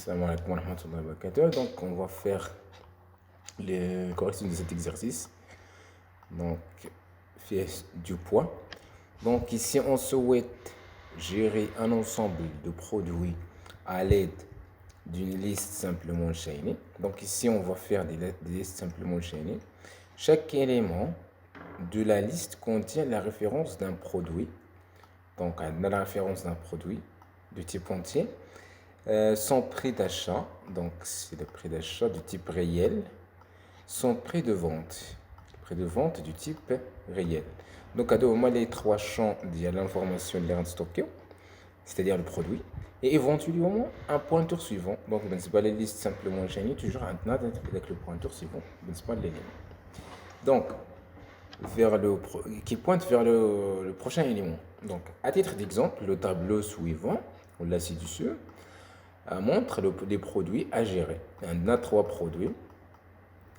Salam alaikum wa rahmatullahi wa barakatuh. Donc, on va faire les corrections de cet exercice. Donc, fait du poids. Donc, ici, on souhaite gérer un ensemble de produits à l'aide d'une liste simplement chaînée. Donc, ici, on va faire des listes simplement chaînées. Chaque élément de la liste contient la référence d'un produit. Donc, on a la référence d'un produit de type entier. Son prix d'achat, donc c'est le prix d'achat du type réel, son prix de vente du type réel. Donc, à deux moments, les trois champs il y a l'information de l'air stocké, c'est-à-dire le produit, et éventuellement un pointeur suivant. Donc, c'est pas les listes simplement enchaînées, toujours un avec le pointeur suivant, c'est pas l'élément. Donc, qui pointe vers le prochain élément. Donc, à titre d'exemple, le tableau suivant, on l'a ci-dessus, montre les produits à gérer. On a trois produits.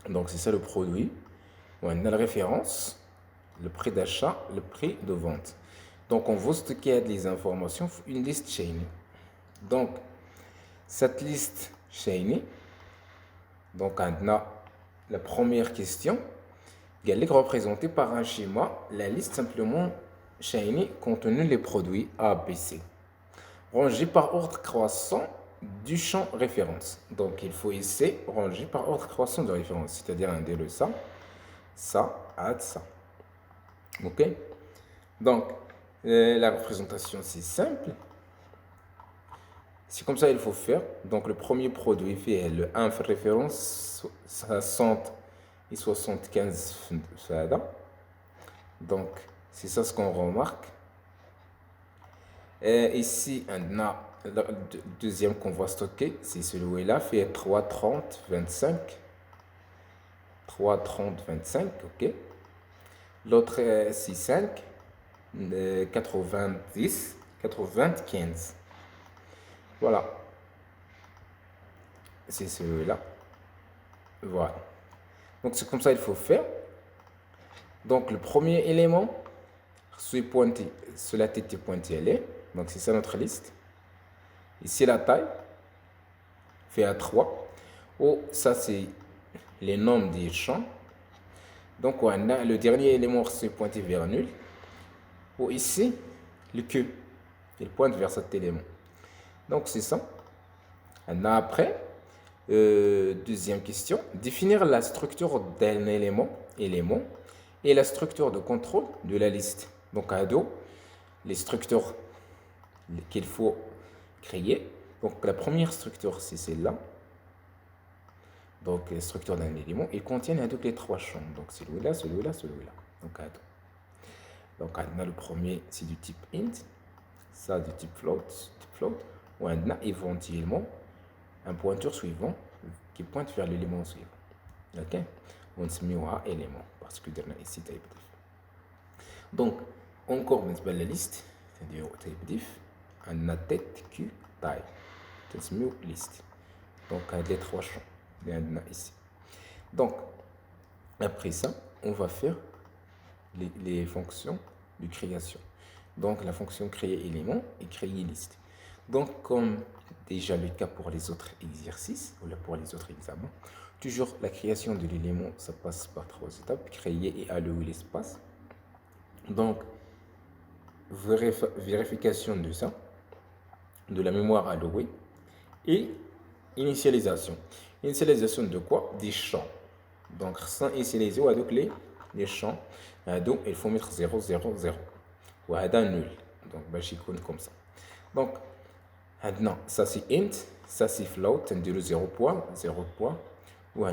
Donc, c'est ça le produit. On a la référence, le prix d'achat, le prix de vente. Donc, on veut stocker des informations, une liste chaînée. Donc, cette liste chaînée, donc, on a la première question, elle est représentée par un schéma, la liste simplement chaînée contenant les produits A, B, C, rangés par ordre croissant du champ référence. Donc, il faut ici ranger par ordre croissant de référence, c'est-à-dire un dès le ça, add ça. Ok? Donc, la représentation, c'est simple. C'est comme ça qu'il faut faire. Donc, le premier produit fait le 1 fait référence 60 et 75 fada. Donc, c'est ça ce qu'on remarque. Ici, on a le deuxième qu'on va stocker, c'est celui-là, fait 3, 30, 25. 3, 30, 25, ok. L'autre, c'est 5, 90, 95. Voilà. C'est celui-là. Voilà. Donc, c'est comme ça qu'il faut faire. Donc, le premier élément, celui pointé, sur la tête pointée, elle est. Donc, c'est ça notre liste. Ici, la taille, fait à 3. Oh, ça, c'est les nombres des champs. Donc, on a le dernier élément se pointé vers nul. Ou ici, le que, il pointe vers cet élément. Donc, c'est ça. On a après, deuxième question, définir la structure d'un élément et la structure de contrôle de la liste. Donc, à dos, les structures qu'il faut créer. Donc, la première structure, c'est celle-là. Donc, les structures d'un élément, ils contiennent donc les trois champs. Donc, celui-là, celui-là, celui-là. Donc, on a le premier, c'est du type int. Ça, du type float. Ou on a éventuellement un pointeur suivant qui pointe vers l'élément suivant. Ok? On se met à élément parce que on a ici type diff. Donc, encore une la liste, c'est-à-dire type diff, on a tête, Q, taille. On se met liste. Donc, on a les trois champs. Ici. Donc, après ça, on va faire les fonctions de création. Donc, la fonction créer élément et créer liste. Donc, comme déjà le cas pour les autres exercices ou pour les autres examens, toujours la création de l'élément, ça passe par trois étapes, créer et allouer l'espace. Donc, vérification de ça, de la mémoire allouée et initialisation. Initialisation de quoi? Des champs. Donc, sans initialiser, avec les champs, donc il faut mettre 0, 0, 0. Ou nul. Donc, je comme ça. Donc, maintenant, ça c'est int, ça c'est float, on dit le 0 point, 0 point. Ou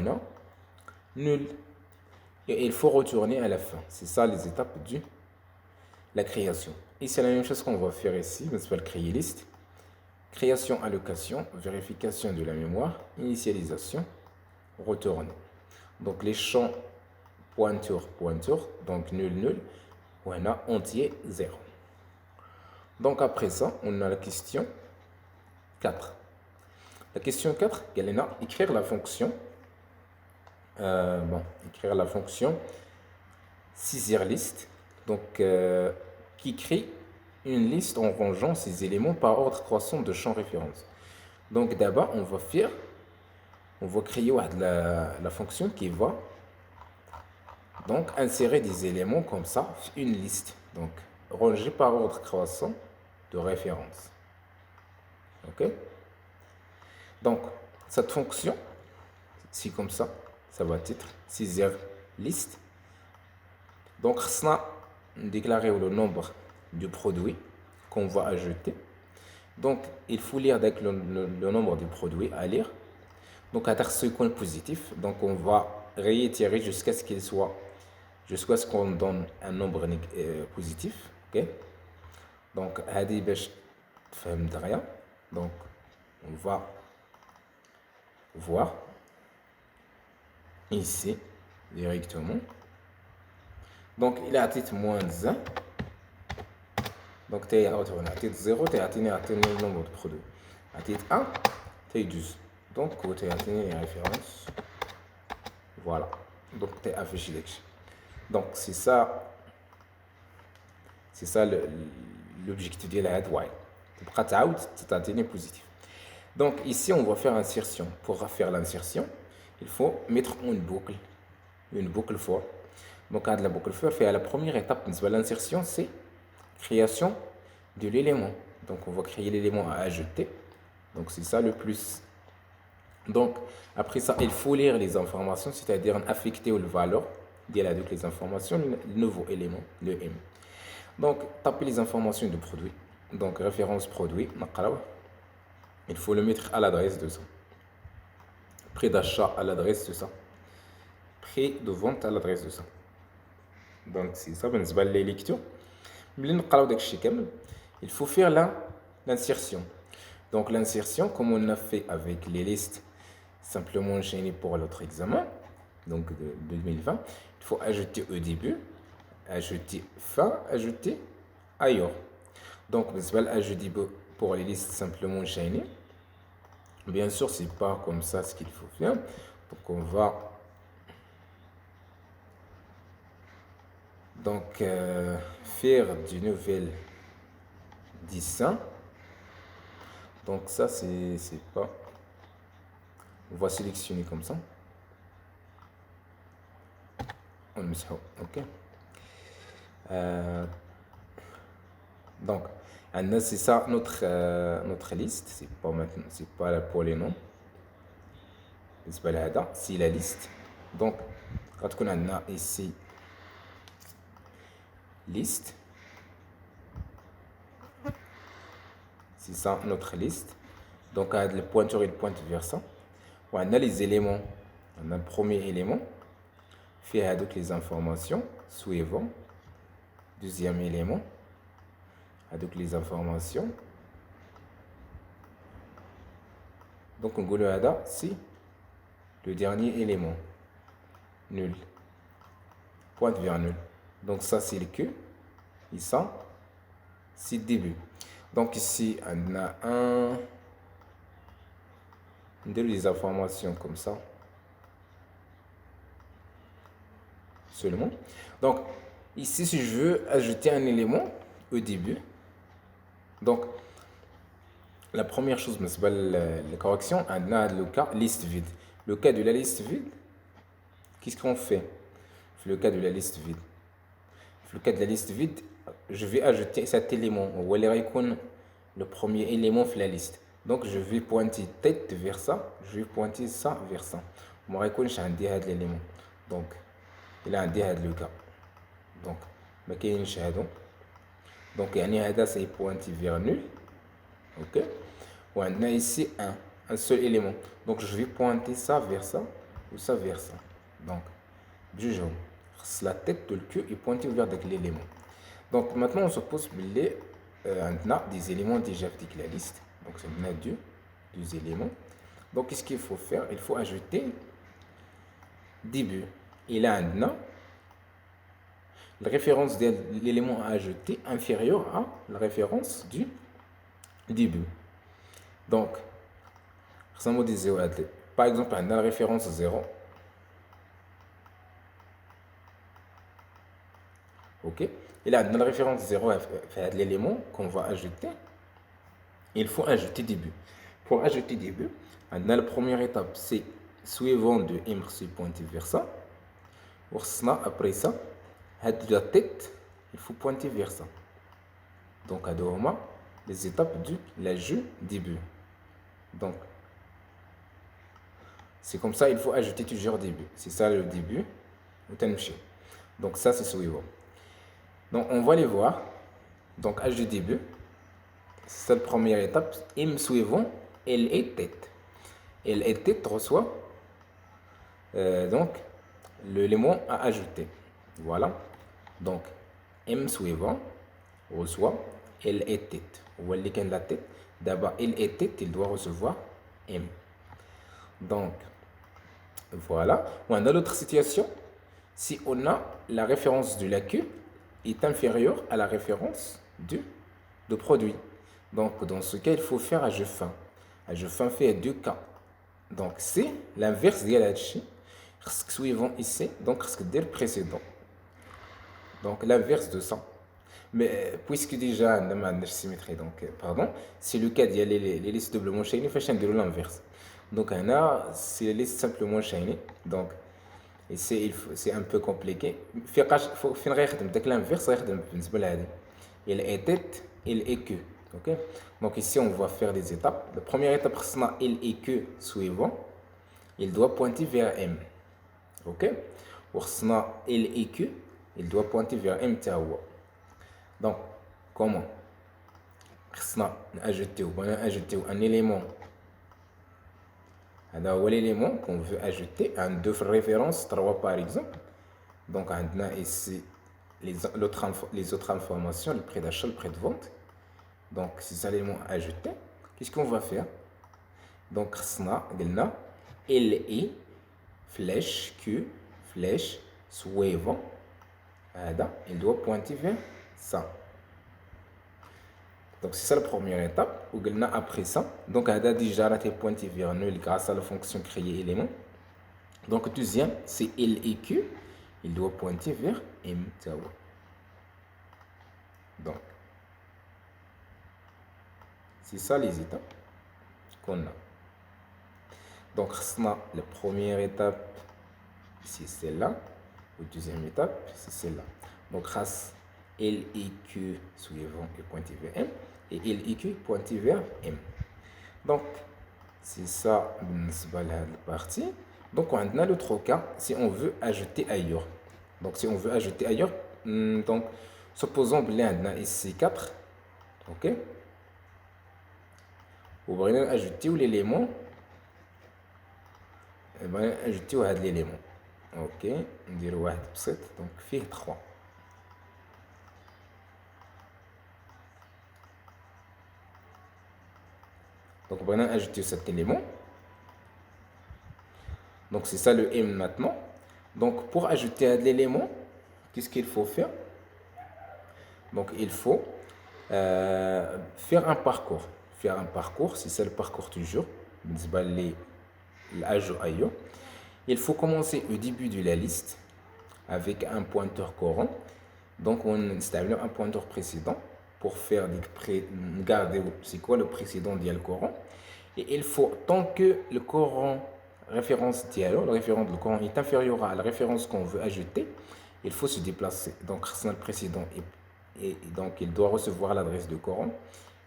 nul. Et il faut retourner à la fin. C'est ça les étapes de la création. Et c'est la même chose qu'on va faire ici, on va créer liste. Création, allocation, vérification de la mémoire, initialisation, retourner. Donc les champs pointure, donc nul, nul, on a entier 0. Donc après ça, on a la question 4. La question 4, elle est là, écrire la fonction, écrire la fonction list, donc qui crée une liste en rangeant ces éléments par ordre croissant de champ référence. Donc d'abord, on va créer la fonction qui va donc insérer des éléments comme ça, une liste. Donc rangée par ordre croissant de référence. OK? Donc cette fonction, si comme ça va être Caesar list. Donc on va déclarer le nombre de produits qu'on va ajouter. Donc il faut lire avec le nombre de produits à lire. Donc à ce qu'on est positif, donc on va réitérer jusqu'à ce qu'on donne un nombre positif. OK? Donc هذه باش تفهم دغيا. Donc on va voir ici directement. Donc il a été moins 1. Donc tu as 0, tu as le nombre de produits. Tu as 1, tu as 12. Donc tu as les références. Voilà. Donc tu as affiché les. Donc c'est ça l'objectif de la while. Tu as positif. Donc ici on va faire insertion. Pour faire l'insertion, il faut mettre une boucle for. Donc la boucle for fait la première étape de l'insertion, c'est création de l'élément. Donc on va créer l'élément à ajouter. Donc c'est ça le plus. Donc après ça, il faut lire les informations, c'est-à-dire affecter la valeur avec les informations, le nouveau élément, le M. Donc taper les informations de produit. Donc référence produit, il faut le mettre à l'adresse de ça. Prix d'achat à l'adresse de ça. Prix de vente à l'adresse de ça. Donc c'est ça, les lectures. Il faut faire l'insertion. Donc l'insertion, comme on a fait avec les listes simplement enchaînées pour l'autre examen, donc de 2020, il faut ajouter au début, ajouter fin, ajouter ailleurs. Donc ajouter pour les listes simplement enchaînées. Bien sûr, c'est pas comme ça ce qu'il faut faire. Donc on va faire du nouvel dessin. Donc ça c'est pas. On va sélectionner comme ça. On met ça. OK. Donc c'est ça notre liste. C'est pas maintenant, c'est pas pour les noms. C'est la liste. Donc quand on a ici liste, c'est ça notre liste. Donc le pointeur il pointe vers ça. On a les éléments. On a le premier élément fait avec les informations suivantes. Deuxième élément avec les informations. Donc on va c'est le dernier élément. Nul. Pointe vers nul. Donc ça c'est le que. Et ça c'est le début. Donc ici on a des informations comme ça. Seulement. Donc ici si je veux ajouter un élément au début. Donc la première chose, c'est la correction, on a le cas liste vide. Le cas de la liste vide, qu'est-ce qu'on fait? Le cas de la liste vide. Le cas de la liste vide, je vais ajouter cet élément. Le premier élément de la liste. Donc je vais pointer tête vers ça, je vais pointer ça vers ça. Je vais l'élément. Donc il a un le cas. Donc donc c'est pointé vers nul. OK. On a ici un seul élément. Donc je vais pointer ça vers ça ou ça vers ça. Donc du jaune. La tête de le queue est pointée vers l'élément. Donc maintenant on se pose on a des éléments déjà avec la liste. Donc c'est on a deux éléments. Donc qu'est-ce qu'il faut faire? Il faut ajouter début. Il a un la référence de l'élément à ajouter inférieure à la référence du début. Donc, par exemple, on a la référence 0. OK. Et là, dans la référence 0, l'élément qu'on va ajouter, il faut ajouter début. pour ajouter des buts, la première étape, c'est suivant de M pointer vers ça. Après ça, la tête, il faut pointer vers ça. Donc, à les étapes du l'ajout début. Donc, c'est comme ça, il faut ajouter toujours début. C'est ça le début. Donc, ça, c'est suivant. Donc, on va les voir. Donc, ajout début. C'est la première étape. M suivant, elle est tête. Elle est tête reçoit donc l'élément à ajouter. Voilà. Donc, M suivant reçoit elle est tête. Ou elle est la tête. D'abord, elle est tête, il doit recevoir M. Donc, voilà. Ou dans l'autre situation, si on a la référence de la queue est inférieure à la référence de produit. Donc, dans ce cas, il faut faire ajout fin. Ajout fin fait 2 cas. Donc, c'est l'inverse de la suivant ici. Donc, ce que le précédent. Donc, l'inverse de ça. Mais puisque déjà, on a symétrie, donc, pardon, c'est le cas d'y aller les listes doublement chaînées, il faut changer l'inverse. Donc, on a, c'est les listes simplement chaînées. Donc, c'est un peu compliqué. Il faut faire l'inverse, il est tête, il est queue. Okay? Donc, ici, on va faire des étapes. La première étape, il est queue suivant. Il doit pointer vers M. Ok? Pour il est queue, il doit pointer vers M. Donc, comment? Ajouter un élément. Alors, l'élément qu'on veut ajouter, un de référence 3 par exemple. Donc, on a ici les autres informations, le prix d'achat, le prix de vente. Donc, ces éléments ajoutés, qu'est-ce qu'on va faire? Donc, L est flèche, Q, flèche, suivant. Il doit pointer vers ça. Donc, c'est ça la première étape. Ou après ça, donc, il a déjà pointé vers nul grâce à la fonction créer élément. Donc, deuxième, c'est L et Q. Il doit pointer vers M. Donc, c'est ça les étapes qu'on a. Donc, la première étape, c'est celle-là. La deuxième étape, c'est celle-là. Donc, L et Q suivant et pointer vers M. Et L et Q pointer vers M. Donc, c'est ça la partie. Donc, on a l'autre cas si on veut ajouter ailleurs. Donc, si on veut ajouter ailleurs, donc, supposons que l'un a ici 4. Ok? Vous voulez ajouter l'élément. Ajouter l'élément. Ok? On dirait 1 7. Donc, fait 3. Donc, on va ajouter cet élément. Donc, c'est ça le M maintenant. Donc, pour ajouter l'élément, qu'est-ce qu'il faut faire? Donc, il faut faire un parcours. Faire un parcours, c'est ça le parcours toujours. Il faut commencer au début de la liste avec un pointeur courant. Donc, on installe un pointeur précédent pour faire garder c'est quoi le précédent du courant. Et il faut, tant que le courant référence dialogue, le référent du courant est inférieur à la référence qu'on veut ajouter, il faut se déplacer. Donc, le précédent et donc il doit recevoir l'adresse du courant.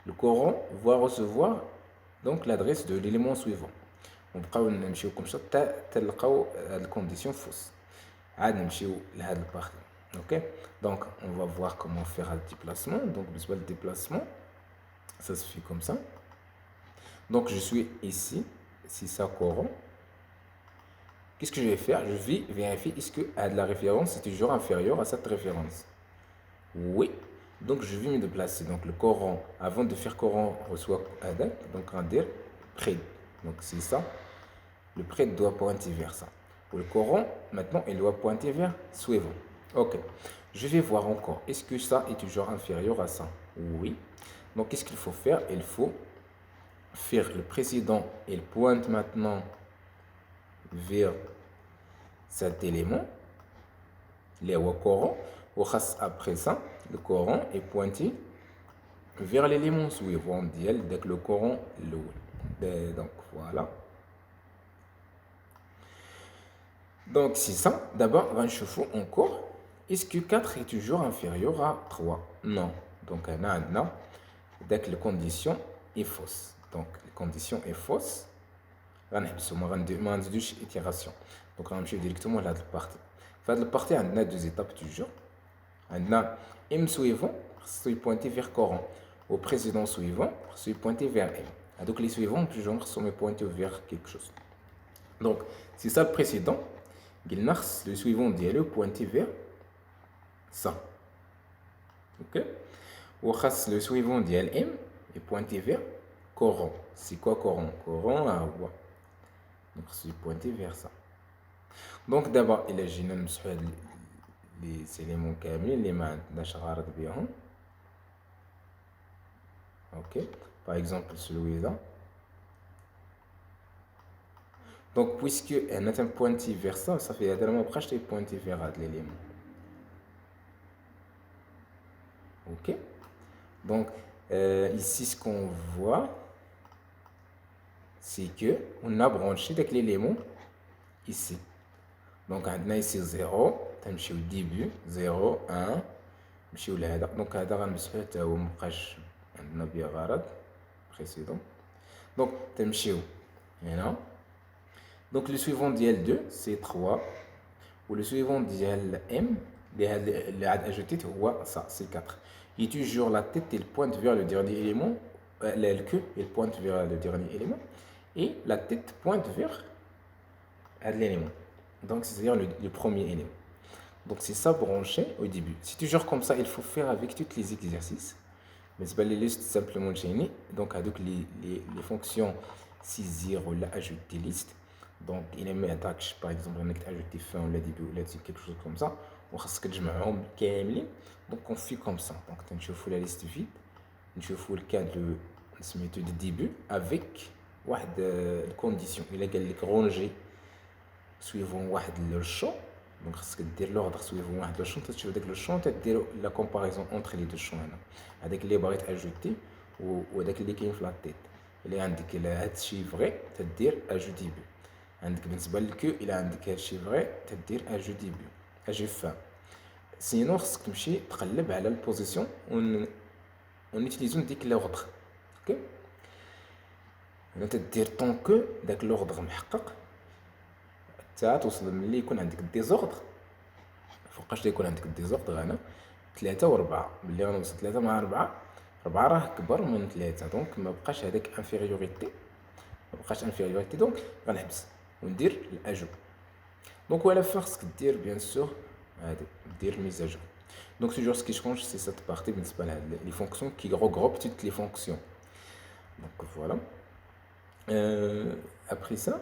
Le courant va recevoir donc l'adresse de l'élément suivant. On va نمشيو comme ça تلقاو la condition fausse. عاد نمشيو لهاد البارتي. OK? Donc on va voir comment faire le déplacement. Donc le déplacement ça se fait comme ça. Donc je suis ici, c'est ça courant. Qu'est-ce que je vais faire? Je vais vérifier est-ce que la référence est toujours inférieure à cette référence. Oui. Donc je vais me déplacer. Donc le courant, avant de faire courant, reçoit donc on va dire près. Donc c'est ça. Le près doit pointer vers ça. Pour le courant, maintenant, il doit pointer vers suivant. Ok. Je vais voir encore. Est-ce que ça est toujours inférieur à ça? Oui. Donc, qu'est-ce qu'il faut faire? Il faut faire le précédent. Il pointe maintenant vers cet élément. Les courant. Après ça, le courant est pointé vers l'élément suivant. Dès que le courant lourd. Donc voilà. Donc c'est ça. D'abord, on va chauffer encore. Est-ce que 4 est toujours inférieur à 3? Non. Donc on a dès que la condition est fausse. Donc la condition est fausse. On va deux itérations. Donc on va directement à la partie. Dans la partie, on a deux étapes toujours. On a M suivant, c'est pointé vers Coran. Au précédent suivant, c'est pointé vers M. Donc les suivants, toujours, sont pointés vers quelque chose. Donc, c'est ça le précédent. Le suivant est pointé vers ça. Ok? Ou le suivant M est pointé vers Coran. C'est quoi Coran? Coran à Awa. Donc, c'est pointé vers ça. Donc, d'abord, il a les éléments كاملين اللي ما عندناش غرض بهم. Ok? Par exemple, celui-là. Donc, puisque on a un pointé vers ça, ça fait également proche de pointé vers l'élément. Ok? Donc, ici, ce qu'on voit, c'est que on a branché avec l'élément ici. Donc, on a ici 0, on a au début, 0, 1, on a donc on a un bien précédent. Donc, on a donc le suivant d'IL2, c'est 3. Ou le suivant d'IL-M, ajouté, ça, c'est 4. Et toujours la tête, il pointe vers le dernier élément. La queue, il pointe vers le dernier élément. Et la tête pointe vers l'élément. Donc, c'est-à-dire le premier élément. Donc, c'est ça branché au début. C'est toujours comme ça, il faut faire avec tous les exercices. Mais c'est pas les listes simplement chaînées. Donc, avec les fonctions saisir ou ajouter liste. Donc, il aime attaque, par exemple, on a ajouté fin ou la début ou la quelque chose comme ça. On va se dire donc, on fait comme ça. Donc, on chauffe la liste vide. On chauffe le cas de début avec une condition. Il a rangé suivant le champ. Donc, ce que dire l'ordre suivant le champ, tu veux le champ, tu dire la comparaison entre les deux champs. Avec les barrettes ajoutées ou avec les qui la tête. Il y a indiqué le vrai, c'est-à-dire ajout début. عندك بالنسبه للكو الى عندك هادشي فري تدير اجو ديبي اجو فان سينو خصك تمشي تقلب على البوزيسيون ونيتيليزون ديك لوردر اوكي انا تدير طون كو داك لوردر محقق حتى توصل ملي يكون عندك ديزوردر فوقاش يكون عندك ديزوردر هنا 3 و4 ملي غنوصل 3 مع 4 4 راه كبر من 3 دونك ما بقاش هذاك انفيريوريتي ما بقاش انفيريوريتي دونك غنحبس وندير الاجو دونك à la fin ce que dire bien sûr dire mise à jour donc toujours ce qui change c'est cette partie بالنسبه les fonctions qui regroupent toutes les fonctions donc voilà après ça